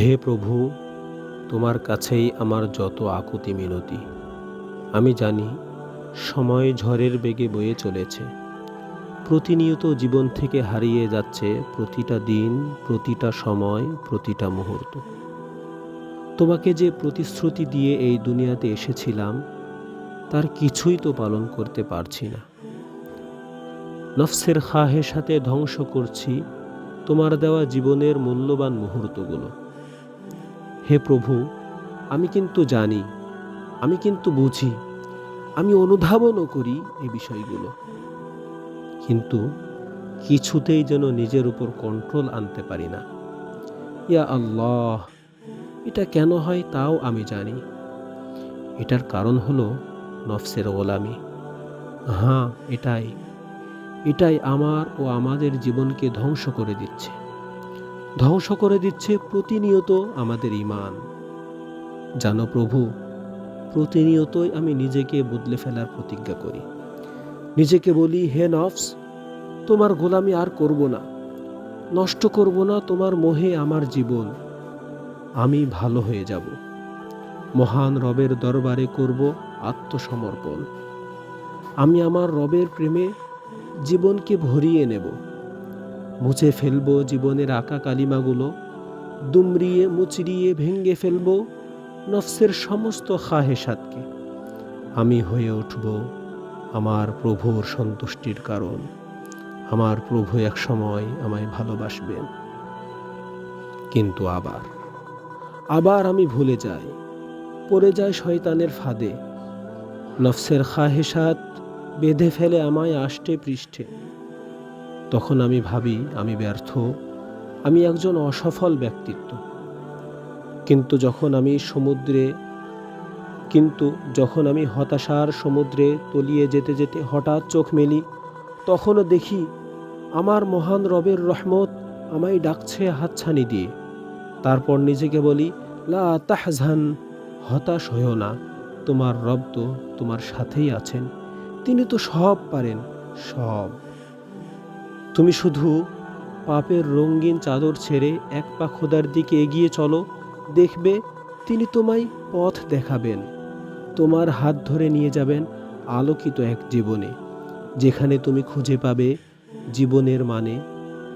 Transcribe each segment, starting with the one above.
হে প্রভু, তোমার কাছেই আমার যত আকুতি মিনতি। আমি জানি সময় ঝড়ের বেগে বয়ে চলেছে। প্রতিনিয়ত জীবন থেকে হারিয়ে যাচ্ছে প্রতিটা দিন, প্রতিটা সময়, প্রতিটা মুহূর্ত। তোমাকে যে প্রতিশ্রুতি দিয়ে এই দুনিয়াতে এসেছিলাম, তার কিছুই তো পালন করতে পারছি না। নফসের খাহেসাতে ধ্বংস করছি তোমার দেওয়া জীবনের মূল্যবান মুহূর্তগুলো। হে প্রভু, আমি কিন্তু জানি, আমি কিন্তু বুঝি, আমি অনুধাবনও করি এই বিষয়গুলো, কিন্তু কিছুতেই যেন নিজের উপর কন্ট্রোল আনতে পারি না। ইয়া আল্লাহ, এটা কেন হয় তাও আমি জানি। এটার কারণ হলো নফসের গোলামি। হ্যাঁ, এটাই আমার ও আমাদের জীবনকে ধ্বংস করে দিচ্ছে। ধ্বংস করে দিচ্ছে প্রতিনিয়ত আমাদের ঈমান। জানো প্রভু, প্রতিনিয়তই আমি নিজেকে বদলে ফেলার প্রতিজ্ঞা করি। নিজেকে বলি, হে নফস, তোমার গোলামি আর করব না, নষ্ট করব না তোমার মোহে আমার জীবন। আমি ভালো হয়ে যাব, মহান রবের দরবারে করব আত্মসমর্পণ। আমি আমার রবের প্রেমে জীবনকে ভরিয়ে নেব, মুছে ফেলব জীবনের আঁকা কালিমাগুলো, দুমড়িয়ে মুচড়িয়ে ভেঙে ফেলব নফসের সমস্ত খাহেসাতকে। আমি হয়ে উঠব আমার প্রভুর সন্তুষ্টির কারণ। আমার প্রভু এক সময় আমায় ভালোবাসবেন। কিন্তু আবার আমি ভুলে যাই, পড়ে যায় শয়তানের ফাঁদে। নফসের খাহেসাত বেঁধে ফেলে আমায় আষ্টে পৃষ্ঠে। তখন আমি ভাবি আমি ব্যর্থ, আমি একজন অসফল ব্যক্তিত্ব। কিন্তু যখন আমি হতাশার সমুদ্রে তলিয়ে যেতে যেতে হঠাৎ চোখ মেলি, তখনও দেখি আমার মহান রবের রহমত আমায় ডাকছে হাতছানি দিয়ে। তারপর নিজেকে বলি, লা তাহজান, হতাশ হইও না, তোমার রব তো তোমার সাথেই আছেন। তিনি তো সব পারেন, সব। তুমি শুধু পাপের রঙিন চাদর ছেড়ে এক পা খোদার দিকে এগিয়ে চলো, দেখবে তিনি তোমায় পথ দেখাবেন। তোমার হাত ধরে নিয়ে যাবেন আলোকিত এক জীবনে, যেখানে তুমি খুঁজে পাবে জীবনের মানে,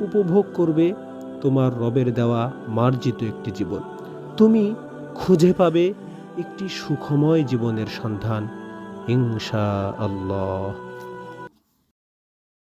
উপভোগ করবে তোমার রবের দেওয়া মার্জিত একটি জীবন। তুমি খুঁজে পাবে একটি সুখময় জীবনের সন্ধান, ইনশাআল্লাহ।